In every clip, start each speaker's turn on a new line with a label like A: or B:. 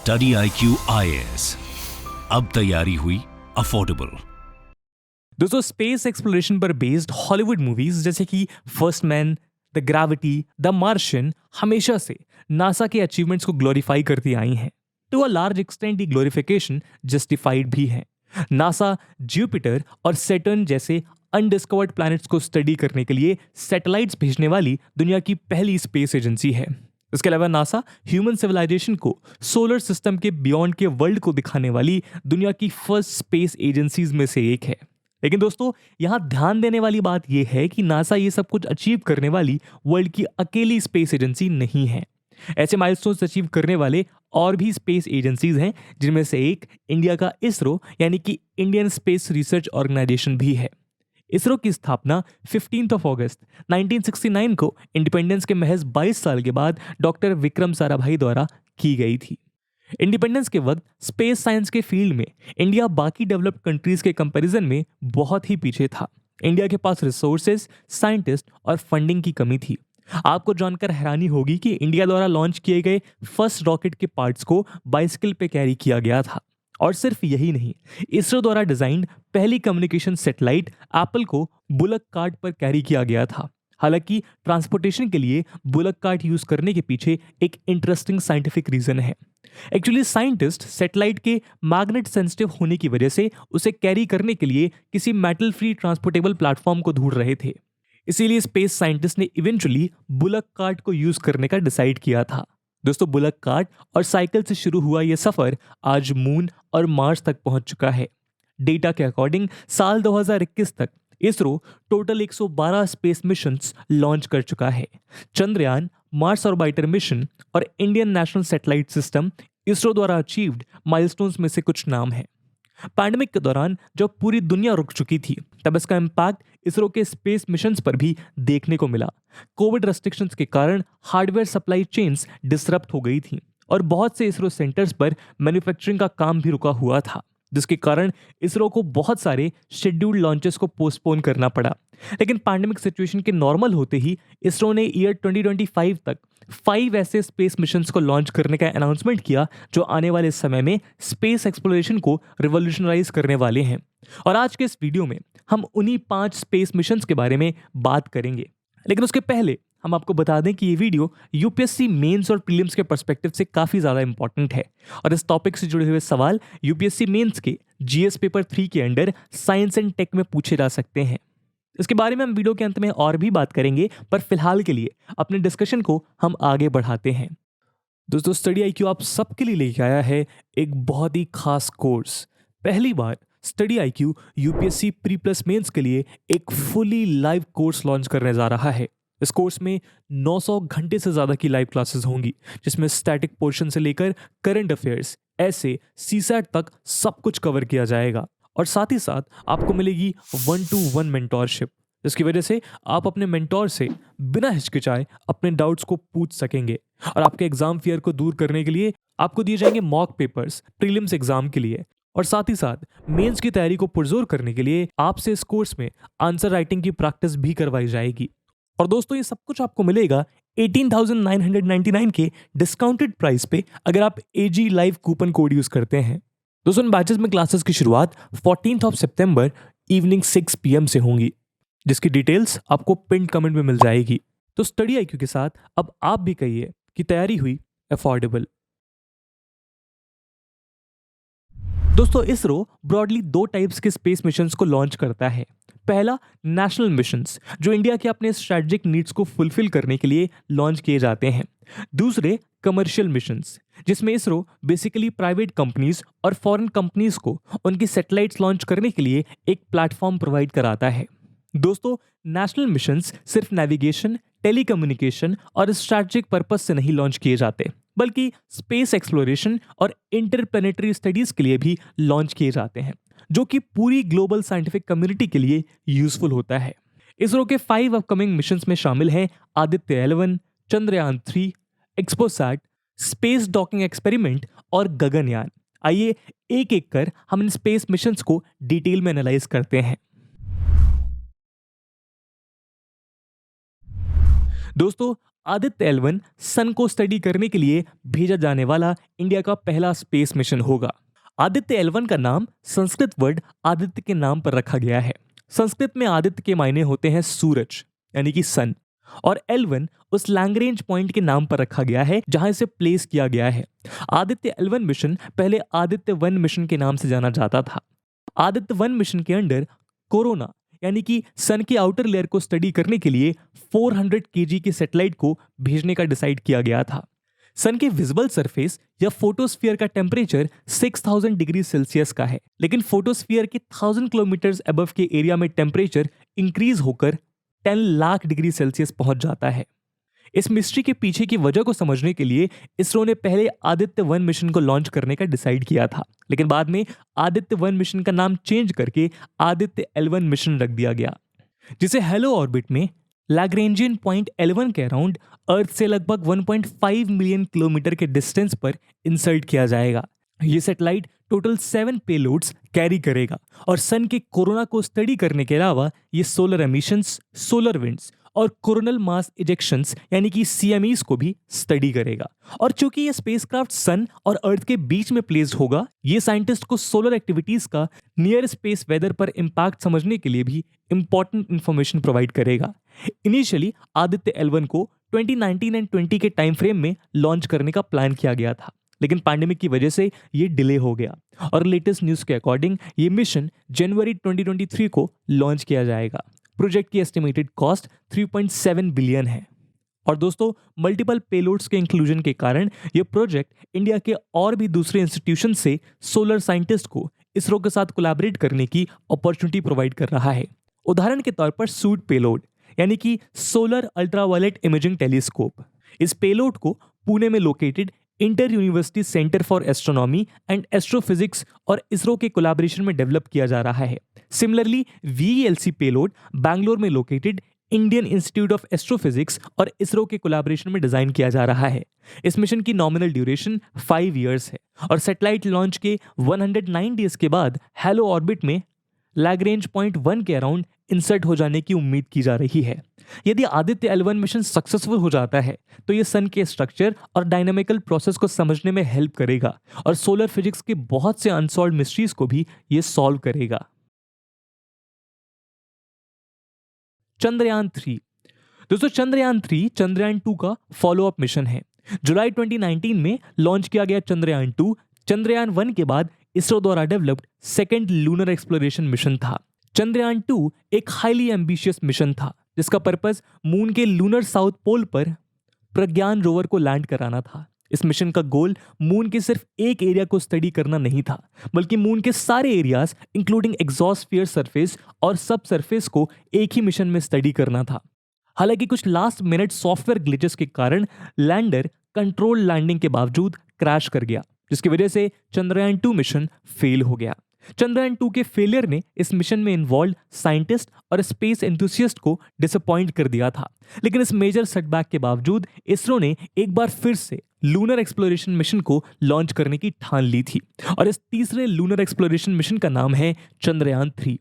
A: Study IQ IAS, अब तैयारी हुई अफोर्डेबल।
B: दोस्तों, स्पेस एक्सप्लोरेशन पर बेस्ड हॉलीवुड मूवीज जैसे कि first man, the gravity, the Martian हमेशा से नासा के अचीवमेंट्स को ग्लोरीफाई करती आई हैं। टू अ लार्ज एक्सटेंट ये ग्लोरिफिकेशन जस्टिफाइड भी है। नासा जुपिटर और सैटर्न जैसे अनडिस्कवर्ड प्लैनेट्स को स्टडी करने के लिए सैटेलाइट्स भेजने वाली दुनिया की पहली स्पेस एजेंसी है। इसके अलावा नासा ह्यूमन सिविलाइजेशन को सोलर सिस्टम के बियॉन्ड के वर्ल्ड को दिखाने वाली दुनिया की फर्स्ट स्पेस एजेंसीज में से एक है। लेकिन दोस्तों, यहां ध्यान देने वाली बात यह है कि नासा ये सब कुछ अचीव करने वाली वर्ल्ड की अकेली स्पेस एजेंसी नहीं है। ऐसे माइलस्टोन्स अचीव करने वाले और भी स्पेस एजेंसीज हैं, जिनमें से एक इंडिया का इसरो यानी कि इंडियन स्पेस रिसर्च ऑर्गेनाइजेशन भी है। इसरो की स्थापना 15 अगस्त 1969 को इंडिपेंडेंस के महज 22 साल के बाद डॉक्टर विक्रम साराभाई द्वारा की गई थी। इंडिपेंडेंस के वक्त स्पेस साइंस के फील्ड में इंडिया बाकी डेवलप्ड कंट्रीज के कंपैरिजन में बहुत ही पीछे था। इंडिया के पास रिसोर्सेज, साइंटिस्ट और फंडिंग की कमी थी। आपको जानकर हैरानी होगी कि इंडिया द्वारा लॉन्च किए गए फर्स्ट रॉकेट के पार्ट्स को बाइसिकल पे कैरी किया गया था। और सिर्फ यही नहीं, इसरो द्वारा डिजाइंड पहली कम्युनिकेशन सैटेलाइट एप्पल को बुलक कार्ट पर कैरी किया गया था। हालांकि ट्रांसपोर्टेशन के लिए बुलक कार्ट यूज करने के पीछे एक इंटरेस्टिंग साइंटिफिक रीजन है। एक्चुअली साइंटिस्ट सैटेलाइट के मैग्नेट सेंसिटिव होने की वजह से उसे कैरी करने के लिए किसी मेटल फ्री ट्रांसपोर्टेबल प्लेटफॉर्म को ढूंढ रहे थे। इसीलिए स्पेस साइंटिस्ट ने इवेंचुअली बुलक कार्ट को यूज करने का डिसाइड किया था। दोस्तों, बुलक कार्ट और साइकिल से शुरू हुआ यह सफर आज मून और मार्स तक पहुंच चुका है। डेटा के अकॉर्डिंग साल 2021 तक ISRO total 112 space missions launch कर चुका है। चंद्रयान, मार्स ऑर्बिटर मिशन और Indian national satellite system ISRO द्वारा अचीव्ड माइलस्टोन्स में से कुछ नाम हैं। पैंडेमिक के दौरान जब पूरी दुनिया रुक चुकी थी, तब इसका इम्पैक्ट इसरो के स्पेस मिशंस पर भी देखने को मिला। कोविड रेस्ट्रिक्शंस के कारण हार्डवेयर सप्लाई चेन्स डिसरप्ट हो गई थी और बहुत से इसरो सेंटर्स पर मैन्युफैक्चरिंग का काम भी रुका हुआ था, जिसके कारण इसरो को बहुत सारे शेड्यूल्ड लॉन्चेस को पोस्टपोन करना पड़ा। लेकिन पैंडेमिक सिचुएशन के नॉर्मल होते ही इसरो ने ईयर 2025 तक 5 ऐसे स्पेस मिशंस को लॉन्च करने का अनाउंसमेंट किया जो आने वाले समय में स्पेस एक्सप्लोरेशन को रिवॉल्यूशनराइज करने वाले हैं। और आज के इस वीडियो में हम उन्हीं 5 स्पेस मिशंस के बारे में बात करेंगे। लेकिन उसके पहले हम आपको बता दें कि ये वीडियो यूपीएससी मेंस और प्रीलिम्स के पर्सपेक्टिव से काफ़ी ज़्यादा इंपॉर्टेंट है और इस टॉपिक से जुड़े हुए सवाल यूपीएससी मेंस के जीएस पेपर 3 के अंडर साइंस एंड टेक में पूछे जा सकते हैं। इसके बारे में हम वीडियो के अंत में और भी बात करेंगे, पर फिलहाल के लिए अपने डिस्कशन को हम आगे बढ़ाते हैं। दोस्तों, स्टडी IQ आप सबके लिए लेके आया है एक बहुत ही खास कोर्स। पहली बार study IQ UPSC pre plus mains के लिए एक फुली लाइव कोर्स लॉन्च करने जा रहा है। इस कोर्स में 900 घंटे से ज़्यादा की लाइव क्लासेस होंगी, जिसमें स्टैटिक पोर्शन से लेकर करंट अफेयर्स, ऐसे सीसैट तक सब कुछ कवर किया जाएगा। और साथ ही साथ आपको मिलेगी 1-to-1 मेंटोरशिप, जिसकी वजह से आप अपने मेंटोर से बिना हिचकिचाए अपने डाउट्स को पूछ सकेंगे। और आपके एग्जाम फियर को दूर करने के लिए आपको दिए जाएंगे मॉक पेपर्स प्रीलिम्स एग्जाम के लिए। और साथ ही साथ मेंस की तैयारी को पुरजोर करने के लिए आपसे इस कोर्स में आंसर राइटिंग की प्रैक्टिस भी करवाई जाएगी। और दोस्तों, ये सब कुछ आपको मिलेगा 18,999 के डिस्काउंटेड प्राइस पे अगर आप AG live coupon code use करते हैं। दोस्तों, इन बैचेस में क्लासेस की शुरुआत 14 सितंबर इवनिंग 6 PM से होंगी, जिसकी डिटेल्स आपको पिन्ड कमेंट में मिल जाएगी। तो स्टडी IQ के साथ अब आप भी कहिए कि तैयारी हुई अफोर्डेबल। दोस्तों, इसरो ब्रॉडली 2 टाइप्स के स्पेस मिशंस को लॉन्च करता है। पहला, नेशनल मिशंस, जो इंडिया के अपने स्ट्रेटेजिक नीड्स को फुलफिल करने के लिए लॉन्च किए जाते हैं। दूसरे, कमर्शियल मिशंस, जिसमें इसरो बेसिकली प्राइवेट कंपनीज और फॉरेन कंपनीज को उनकी सैटेलाइट्स लॉन्च करने के लिए एक प्लेटफॉर्म प्रोवाइड कराता है। दोस्तों, नेशनल मिशंस सिर्फ नेविगेशन, टेलीकम्युनिकेशन और स्ट्रेटेजिक पर्पस से नहीं लॉन्च किए जाते, बल्कि स्पेस एक्सप्लोरेशन और इंटरप्लेनेटरी स्टडीज के लिए भी लॉन्च किए जाते हैं, जो कि पूरी ग्लोबल साइंटिफिक कम्युनिटी के लिए यूजफुल होता है। इसरो के 5 अपकमिंग मिशंस में शामिल हैं Aditya 11, Chandrayaan 3, XPoSat, space docking experiment और गगनयान। आइए एक एक कर हम इन स्पेस मिशंस को डिटेल में एनालाइज करते हैं। दोस्तों, आदित्य L1 सन को स्टडी करने के लिए भेजा जाने वाला इंडिया का पहला स्पेस मिशन होगा। आदित्य L1 का नाम संस्कृत वर्ड आदित्य के नाम पर रखा गया है। संस्कृत में आदित्य के मायने होते हैं सूरज यानी कि सन, और L1 उस लैग्रेंज पॉइंट के नाम पर रखा गया है जहां इसे प्लेस किया गया है। आदित्य L1 मिशन पहले आदित्य 1 मिशन के नाम से जाना जाता था। आदित्य 1 मिशन के अंडर कोरोना यानी कि सन की आउटर लेयर को स्टडी करने के लिए 400 kg की सैटेलाइट को भेजने का डिसाइड किया गया था। सन के विजिबल सरफेस या फोटोस्फीयर का टेम्परेचर 6000 डिग्री सेल्सियस का है, लेकिन फोटोस्फीयर के 1000 किलोमीटर अबव के एरिया में टेम्परेचर इंक्रीज होकर 10 लाख डिग्री सेल्सियस पहुंच जाता है। इस मिस्ट्री के पीछे की वजह को समझने के लिए इसरो ने पहले आदित्य 1 मिशन को लॉन्च करने का डिसाइड किया था, लेकिन बाद में आदित्य 1 मिशन का नाम चेंज करके आदित्य L1 मिशन रख दिया गया, जिसे हेलो ऑर्बिट में लैग्रेंजियन पॉइंट L1 के अराउंड अर्थ से लगभग 1.5 मिलियन किलोमीटर के डिस्टेंस पर इंसर्ट किया जाएगा। ये सैटेलाइट टोटल 7 पेलोड्स कैरी करेगा और सन के कोरोना को स्टडी करने के अलावा ये सोलर एमिशंस, सोलर विंड्स और कोरोनल मास इजेक्शंस यानी कि CMEs को भी स्टडी करेगा। और चूंकि ये स्पेसक्राफ्ट सन और अर्थ के बीच में प्लेस्ड होगा, ये साइंटिस्ट को सोलर एक्टिविटीज का नियर स्पेस वेदर पर इंपैक्ट समझने के लिए भी इंपॉर्टेंट इंफॉर्मेशन प्रोवाइड करेगा। इनिशियली आदित्य L1 को 2019 एंड 20 के टाइम फ्रेम में लॉन्च करने का प्लान किया गया था, लेकिन पैंडेमिक की वजह से ये डिले हो गया और लेटेस्ट न्यूज़ के अकॉर्डिंग ये मिशन जनवरी 2023 को लॉन्च किया जाएगा। प्रोजेक्ट की एस्टिमेटेड कॉस्ट 3.7 बिलियन है। और दोस्तों, मल्टीपल पेलोड्स के इंक्लूजन के कारण ये प्रोजेक्ट इंडिया के और भी दूसरे इंस्टीट्यूशन से सोलर साइंटिस्ट को इसरो के साथ कोलैबोरेट करने की अपॉर्चुनिटी प्रोवाइड कर रहा है। उदाहरण के तौर पर सूट पेलोड यानी कि सोलर अल्ट्रावायलेट इमेजिंग टेलीस्कोप। इस पेलोड को पुणे में located inter university centre for astronomy and astrophysics और इसरो के कोलैबोरेशन में डेवलप किया जा रहा है। सिमिलरली VELC पेलोड बैंगलोर में located Indian institute of astrophysics और इसरो के कोलैबोरेशन में डिजाइन किया जा रहा है। इस मिशन की नॉमिनल ड्यूरेशन 5 इयर्स है और सैटेलाइट लॉन्च के 109 डेज के बाद हेलो ऑर्बिट में लैग्रेंज पॉइंट 1 के अराउंड इंसर्ट हो जाने की उम्मीद की जा रही है। यदि आदित्य L1 मिशन सक्सेसफुल हो जाता है तो ये सन के स्ट्रक्चर और डायनामिकल प्रोसेस को समझने में हेल्प करेगा और सोलर फिजिक्स के बहुत से अनसॉल्व्ड मिस्ट्रीज को भी ये सॉल्व करेगा। चंद्रयान 3। दोस्तों, चंद्रयान 3 चंद्रयान 2 का फॉलोअप मिशन है। जुलाई 2019 में लॉन्च किया गया चंद्रयान 2 चंद्रयान 1 के बाद इसरो द्वारा developed second lunar exploration mission था। चंद्रयान 2 एक हाईली एम्बिशियस मिशन था जिसका पर्पस मून के लूनर साउथ पोल पर प्रज्ञान रोवर को लैंड कराना था। इस मिशन का गोल मून के सिर्फ एक एरिया को स्टडी करना नहीं था, बल्कि मून के सारे एरियाज इंक्लूडिंग एग्जॉस्फियर सरफेस और सब सरफेस को एक ही मिशन में स्टडी करना था। हालांकि कुछ लास्ट मिनट सॉफ्टवेयर ग्लिचेस के कारण लैंडर कंट्रोल लैंडिंग के बावजूद क्रैश कर गया, जिसकी वजह से चंद्रयान 2 मिशन फेल हो गया। चंद्रयान 2 के फेलियर ने इस मिशन में इन्वॉल्व साइंटिस्ट और स्पेस एंथुसियस्ट को डिसअपॉइंट कर दिया था, लेकिन इस मेजर सेटबैक के बावजूद इसरो ने एक बार फिर से लूनर एक्सप्लोरेशन मिशन को लॉन्च करने की ठान ली थी और इस तीसरे लूनर एक्सप्लोरेशन मिशन का नाम है Chandrayaan 3।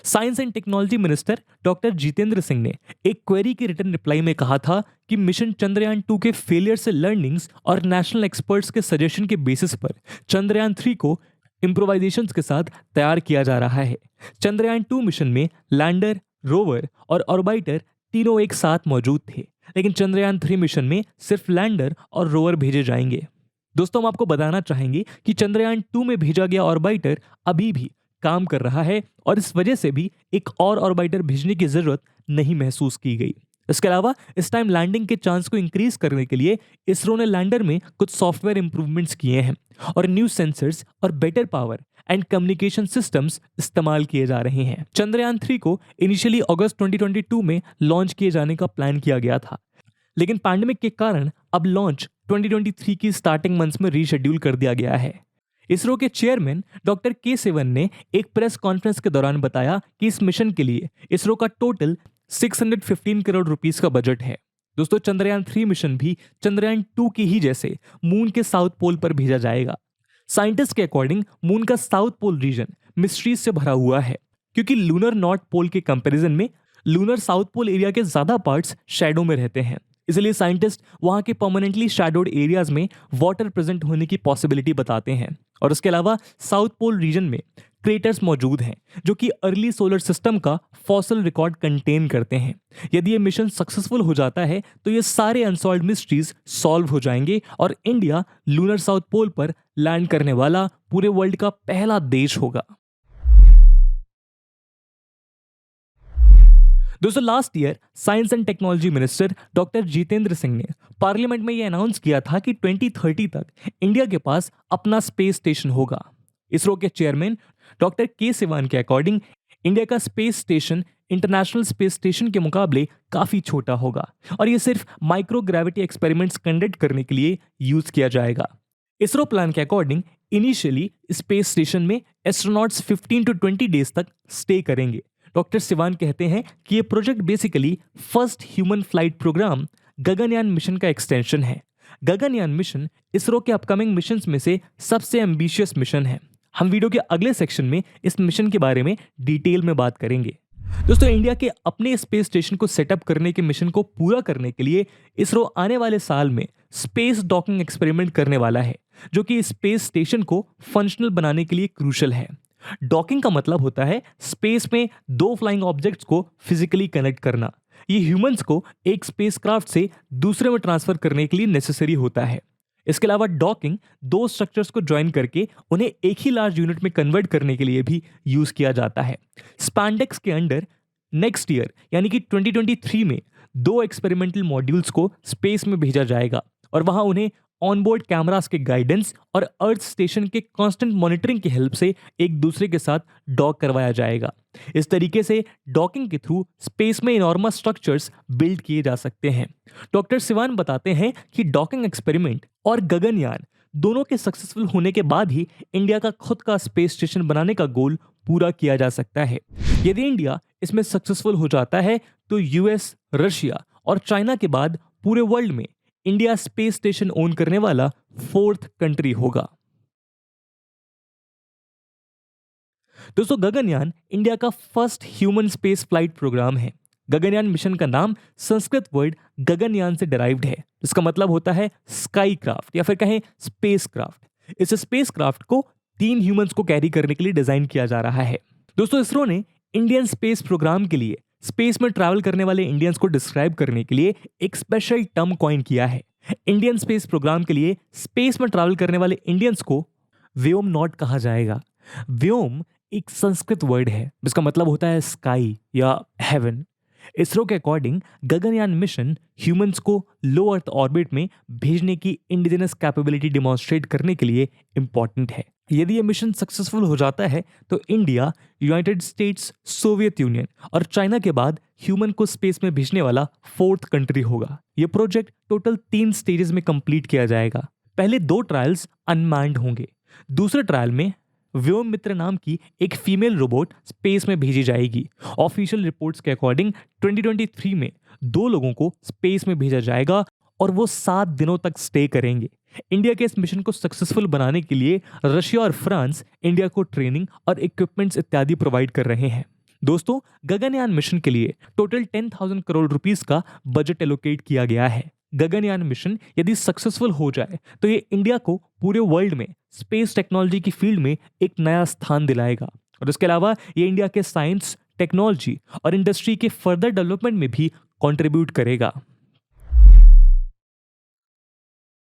B: Science and technology minister doctor Jitendra Singh ने एक क्वेरी के रिटन रिप्लाई में कहा था कि मिशन चंद्रयान 2 के फेलियर से लर्निंग्स और नेशनल एक्सपर्ट्स के सजेशन के बेसिस पर चंद्रयान 3 को इम्प्रोवाइजेशंस के साथ तैयार किया जा रहा है। चंद्रयान 2 मिशन में लैंडर, रोवर और ऑर्बिटर तीनों एक साथ मौजूद थे, लेकिन चंद्रयान 3 मिशन में सिर्फ लैंडर और रोवर भेजे जाएंगे। दोस्तों, हम आपको बताना चाहेंगे कि चंद्रयान 2 में भेजा गया ऑर्बिटर अभी भी काम कर रहा है और इस वजह से भी एक और ऑर्बिटर भेजने की जरूरत नहीं महसूस की गई। इसके अलावा इस टाइम लैंडिंग के चांस को इंक्रीज करने के लिए इसरो ने लैंडर में कुछ सॉफ्टवेयर इंप्रूवमेंट्स किए हैं और न्यू सेंसर्स और better power and communication systems इस्तेमाल किए जा रहे हैं। चंद्रयान 3 को इनिशियली अगस्त 2022 में लॉन्च किए जाने का प्लान किया गया था, लेकिन पैंडेमिक के कारण अब लॉन्च 2023 की स्टार्टिंग मंथ्स में रीशेड्यूल कर दिया गया है। इसरो के चेयरमैन डॉक्टर के सिवन ने एक प्रेस कॉन्फ्रेंस के दौरान बताया कि इस मिशन के लिए इसरो का टोटल 615 करोड़ रुपीस का बजट है। दोस्तों, चंद्रयान 3 मिशन भी चंद्रयान 2 की ही जैसे मून के साउथ पोल पर भेजा जाएगा। साइंटिस्ट के अकॉर्डिंग मून का साउथ पोल रीजन मिस्ट्रीज से भरा हुआ है, क्योंकि लूनर नॉर्थ पोल के कंपैरिजन में लूनर साउथ पोल एरिया के ज्यादा पार्ट्स शैडो में रहते हैं। इसलिए साइंटिस्ट वहां के परमानेंटली शैडोड एरियाज में वाटर प्रेजेंट होने की पॉसिबिलिटी बताते हैं। और उसके अलावा साउथ पोल रीजन में क्रेटर्स मौजूद हैं जो कि अर्ली सोलर सिस्टम का फॉसिल रिकॉर्ड कंटेन करते हैं। यदि ये मिशन सक्सेसफुल हो जाता है तो ये सारे अनसॉल्व्ड मिस्ट्रीज सॉल्व हो जाएंगे और इंडिया लूनर साउथ पोल पर लैंड करने वाला पूरे वर्ल्ड का पहला देश होगा। दोस्तों, last year science and technology minister doctor Jitendra Singh ने पार्लियामेंट में यह अनाउंस किया था कि 2030 तक इंडिया के पास अपना स्पेस स्टेशन होगा। इसरो के चेयरमैन डॉक्टर के सिवान के अकॉर्डिंग इंडिया का space station international space station के मुकाबले काफी छोटा होगा और यह सिर्फ माइक्रो ग्रेविटी एक्सपेरिमेंट्स कंडक्ट करने के लिए यूज किया जाएगा। इसरो प्लान के अकॉर्डिंग इनिशियली स्पेस स्टेशन में एस्ट्रोनॉट्स 15 to 20 डेज तक स्टे करेंगे। डॉक्टर सिवान कहते हैं कि यह project basically first human flight programme Gaganyaan mission का एक्सटेंशन है। गगनयान मिशन इसरो के अपकमिंग मिशन में से सबसे एम्बिशियस मिशन है। हम वीडियो के अगले सेक्शन में इस मिशन के बारे में डिटेल में बात करेंगे। दोस्तों, इंडिया के अपने स्पेस स्टेशन को सेटअप करने के मिशन को पूरा करने के लिए इसरो आने वाले साल में स्पेस डॉकिंग एक्सपेरिमेंट करने वाला है, जो कि स्पेस स्टेशन को फंक्शनल बनाने के लिए क्रूशल है। डॉकिंग का मतलब होता है स्पेस में दो फ्लाइंग ऑब्जेक्ट्स को फिजिकली कनेक्ट करना। ये ह्यूमंस को एक स्पेसक्राफ्ट से दूसरे में ट्रांसफर करने के लिए नेसेसरी होता है। इसके अलावा डॉकिंग दो स्ट्रक्चर्स को ज्वाइन करके उन्हें एक ही लार्ज यूनिट में कन्वर्ट करने के लिए भी यूज किया जाता है। स्पैंडेक्स के अंडर नेक्स्ट ईयर यानी कि 2023 में दो एक्सपेरिमेंटल मॉड्यूल्स को स्पेस में भेजा जाएगा और वहां उन्हें ऑनबोर्ड कैमरास के गाइडेंस और अर्थ स्टेशन के कांस्टेंट मॉनिटरिंग की हेल्प से एक दूसरे के साथ डॉक करवाया जाएगा। इस तरीके से डॉकिंग के थ्रू स्पेस में इनॉर्मस स्ट्रक्चर्स बिल्ड किए जा सकते हैं। डॉक्टर सिवान बताते हैं कि डॉकिंग एक्सपेरिमेंट और गगनयान दोनों के सक्सेसफुल होने के बाद ही इंडिया का खुद का स्पेस स्टेशन बनाने का गोल पूरा किया जा सकता है। यदि इंडिया इसमें सक्सेसफुल हो जाता है तो यूएस, रशिया और चाइना के बाद पूरे वर्ल्ड में इंडिया स्पेस स्टेशन ओन करने वाला 4th कंट्री होगा। दोस्तों, गगनयान इंडिया का first human space flight programme है। गगनयान मिशन का नाम संस्कृत वर्ड गगनयान से डिराइव्ड है, जिसका मतलब होता है स्काई क्राफ्ट या फिर कहें स्पेस क्राफ्ट। इस स्पेस क्राफ्ट को 3 ह्यूमंस को कैरी करने के लिए डिजाइन किया जा रहा है। दोस्तों, इसरो ने इंडियन स्पेस प्रोग्राम के लिए स्पेस में ट्रैवल करने वाले इंडियंस को डिस्क्राइब करने के लिए एक स्पेशल टर्म कॉइन किया है। इंडियन स्पेस प्रोग्राम के लिए स्पेस में ट्रैवल करने वाले इंडियंस को व्योमनॉट कहा जाएगा। व्योम एक संस्कृत वर्ड है जिसका मतलब होता है स्काई या हेवन। इसरो के अकॉर्डिंग गगनयान मिशन ह्यूमंस को लो अर्थ ऑर्बिट में भेजने की इंडिजिनस कैपेबिलिटी डिमॉन्स्ट्रेट करने के लिए इंपॉर्टेंट है। यदि यह मिशन सक्सेसफुल हो जाता है तो India, United states, Soviet union और चाइना के बाद ह्यूमन को स्पेस में भेजने वाला 4th कंट्री होगा। यह प्रोजेक्ट टोटल 3 स्टेजेस में कंप्लीट किया जाएगा। पहले 2 ट्रायल्स अनमैन्ड होंगे। दूसरे ट्रायल में व्योम मित्र नाम की एक फीमेल रोबोट स्पेस में भेजी जाएगी। ऑफिशियल रिपोर्ट्स के अकॉर्डिंग 2023 में 2 लोगों को स्पेस में भेजा जाएगा और वो 7 दिनों तक स्टे करेंगे। इंडिया के इस मिशन को सक्सेसफुल बनाने के लिए रशिया और फ्रांस इंडिया को ट्रेनिंग और इक्विपमेंट्स इत्यादि प्रोवाइड कर रहे हैं। दोस्तों, गगनयान मिशन के लिए टोटल 10,000 करोड़ रुपीस का बजट एलोकेट किया गया है। गगनयान मिशन यदि सक्सेसफुल हो जाए तो ये इंडिया को पूरे वर्ल्ड में स्पेस टेक्नोलॉजी की फील्ड में एक नया स्थान दिलाएगा और इसके अलावा ये इंडिया के साइंस, टेक्नोलॉजी और इंडस्ट्री के फर्दर डेवलपमेंट में भी कंट्रीब्यूट करेगा।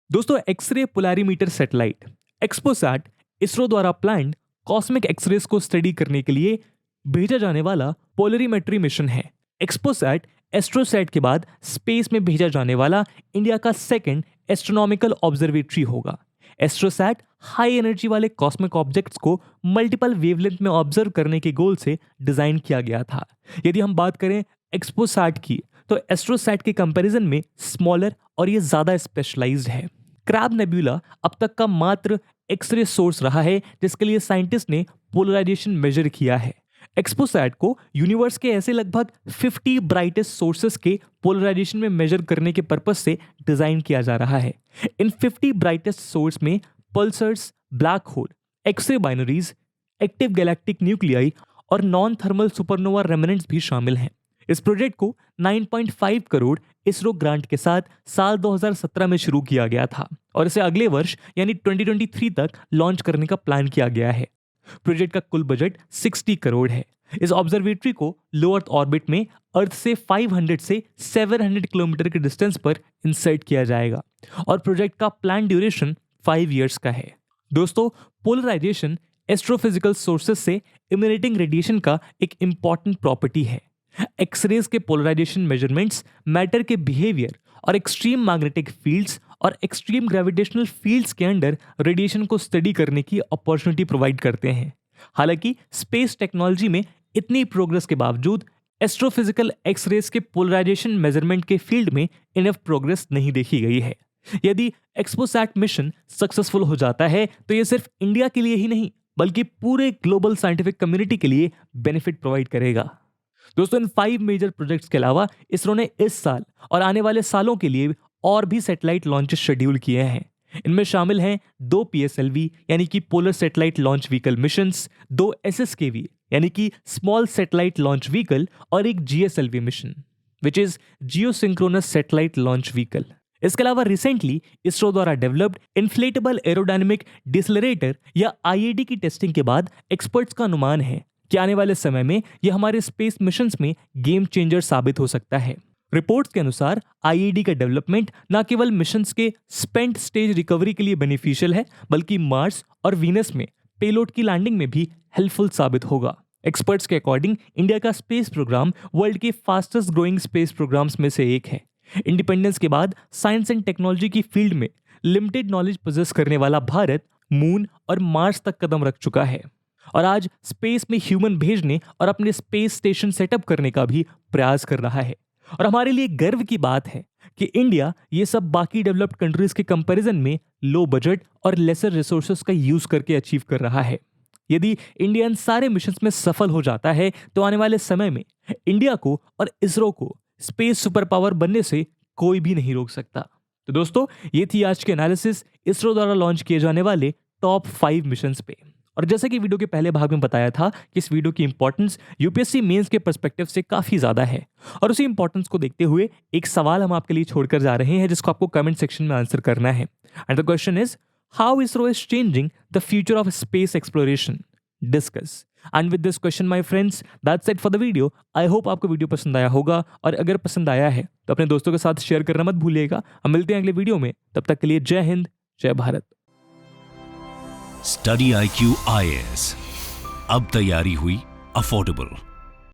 B: दोस्तों, X ray polarimeter satellite XPoSat ISRO द्वारा प्लान्ड कॉस्मिक एक्सरेज को स्टडी करने के लिए भेजा जाने वाला पोलरीमेट्री मिशन है। एक्सपोसैट एस्ट्रोसैट के बाद स्पेस में भेजा जाने वाला इंडिया का 2nd एस्ट्रोनॉमिकल ऑब्जर्वेटरी होगा। एस्ट्रोसैट हाई एनर्जी वाले कॉस्मिक ऑब्जेक्ट्स को मल्टीपल वेवलेंथ में ऑब्जर्व करने के गोल से डिजाइन किया गया था। यदि हम बात करें एक्सपोसैट की तो एस्ट्रोसैट के कंपैरिजन में स्मॉलर और ये ज्यादा स्पेशलाइज्ड है। क्रैब नेब्यूला अब तक का मात्र एक्सरे सोर्स रहा है जिसके लिए साइंटिस्ट ने पोलराइजेशन मेजर किया है। एक्सपोसैट को यूनिवर्स के ऐसे लगभग 50 ब्राइटेस्ट सोर्सेस के पोलराइजेशन में मेजर करने के पर्पस से डिजाइन किया जा रहा है। इन 50 ब्राइटेस्ट सोर्स में pulsars, black hole, X ray binaries, active galactic nuclei और नॉन थर्मल सुपरनोवा रेमिनेंट्स भी शामिल हैं। इस प्रोजेक्ट को 9.5 करोड़ इसरो ग्रांट के साथ साल 2017 में शुरू किया गया था और इसे अगले वर्ष यानी 2023 तक लॉन्च करने का प्लान किया गया है। प्रोजेक्ट का कुल बजट 60 करोड़ है। इस ऑब्जर्वेटरी को लो अर्थ ऑर्बिट में अर्थ से 500 से 700 किलोमीटर के डिस्टेंस पर इंसर्ट किया जाएगा और प्रोजेक्ट का प्लान ड्यूरेशन 5 इयर्स का है। दोस्तों, पोलराइजेशन एस्ट्रोफिजिकल सोर्सेस से इमिनेटिंग रेडिएशन का एक इंपॉर्टेंट प्रॉपर्टी है। एक्सरेज के पोलराइजेशन मेजरमेंट्स मैटर के बिहेवियर और एक्सट्रीम मैग्नेटिक फील्ड्स और एक्सट्रीम ग्रेविटेशनल फील्ड्स के अंडर रेडिएशन को स्टडी करने की अपॉर्चुनिटी प्रोवाइड करते हैं। हालांकि स्पेस टेक्नोलॉजी में इतनी प्रोग्रेस के बावजूद एस्ट्रोफिजिकल एक्सरेज के पोलराइजेशन मेजरमेंट के फील्ड में इनफ प्रोग्रेस नहीं देखी गई है। यदि एक्सपोसैट मिशन सक्सेसफुल हो जाता है तो यह सिर्फ इंडिया के लिए ही नहीं बल्कि पूरे ग्लोबल साइंटिफिक कम्युनिटी के लिए बेनिफिट प्रोवाइड करेगा। दोस्तों, इन 5 मेजर प्रोजेक्ट्स के अलावा इसरो ने इस साल और आने वाले सालों के लिए और भी सैटेलाइट लॉन्चेस शेड्यूल किए हैं। इनमें शामिल हैं 2 PSLV यानी कि polar satellite launch vehicle missions, 2 SSKV यानी कि स्मॉल सैटेलाइट लॉन्च व्हीकल और एक GSLV mission which is geosynchronous satellite launch vehicle. इसके अलावा रिसेंटली इसरो द्वारा डेवलप्ड इन्फ्लेटेबल एरोडायनेमिक डिसलरेटर या IAD की टेस्टिंग के बाद एक्सपर्ट्स का अनुमान है कि आने वाले समय में यह हमारे स्पेस मिशंस में गेम चेंजर साबित हो सकता है। रिपोर्ट्स के अनुसार IAD का डेवलपमेंट न केवल मिशंस के स्पेंट स्टेज रिकवरी के लिए बेनिफिशियल है बल्कि मार्स और वीनस में पेलोड की लैंडिंग में भी हेल्पफुल साबित होगा। एक्सपर्ट्स के अकॉर्डिंग इंडिया का स्पेस प्रोग्राम वर्ल्ड के फास्टेस्ट ग्रोइंग स्पेस प्रोग्राम्स में से एक है। इंडिपेंडेंस के बाद साइंस एंड टेक्नोलॉजी की फील्ड में लिमिटेड नॉलेज पोजेस करने वाला भारत मून और मार्स तक कदम रख चुका है और आज स्पेस में ह्यूमन भेजने और अपने स्पेस स्टेशन सेटअप करने का भी प्रयास कर रहा है। और हमारे लिए गर्व की बात है कि इंडिया ये सब बाकी डेवलप्ड कंट्रीज के कंपैरिजन में लो बजट और लेसर रिसोर्सेज का यूज करके अचीव कर रहा है। यदि इंडिया इन सारे मिशंस में सफल हो जाता है तो आने वाले समय में इंडिया को और इसरो को स्पेस सुपर पावर बनने से कोई भी नहीं रोक सकता। तो दोस्तों, ये थी आज की एनालिसिस इसरो द्वारा लॉन्च किए जाने वाले टॉप 5 मिशंस पे। और जैसे कि वीडियो के पहले भाग में बताया था कि इस वीडियो की इंपॉर्टेंस यूपीएससी मेंस के पर्सपेक्टिव से काफी ज्यादा है और उसी इंपॉर्टेंस को देखते हुए एक सवाल हम आपके लिए छोड़कर जा रहे हैं जिसको आपको कमेंट सेक्शन में आंसर करना है। And the question is, how ISRO is changing the future of space exploration? Discuss. And with this question my friends, that's it for the video. I hope आपको वीडियो पसंद आया होगा और अगर पसंद आया है तो अपने दोस्तों के साथ शेयर करना मत भूलिएगा। हम मिलते हैं अगले वीडियो में, तब तक के लिए जय हिंद, जय भारत।
A: स्टडी IQ IAS, अब तैयारी हुई अफोर्डेबल।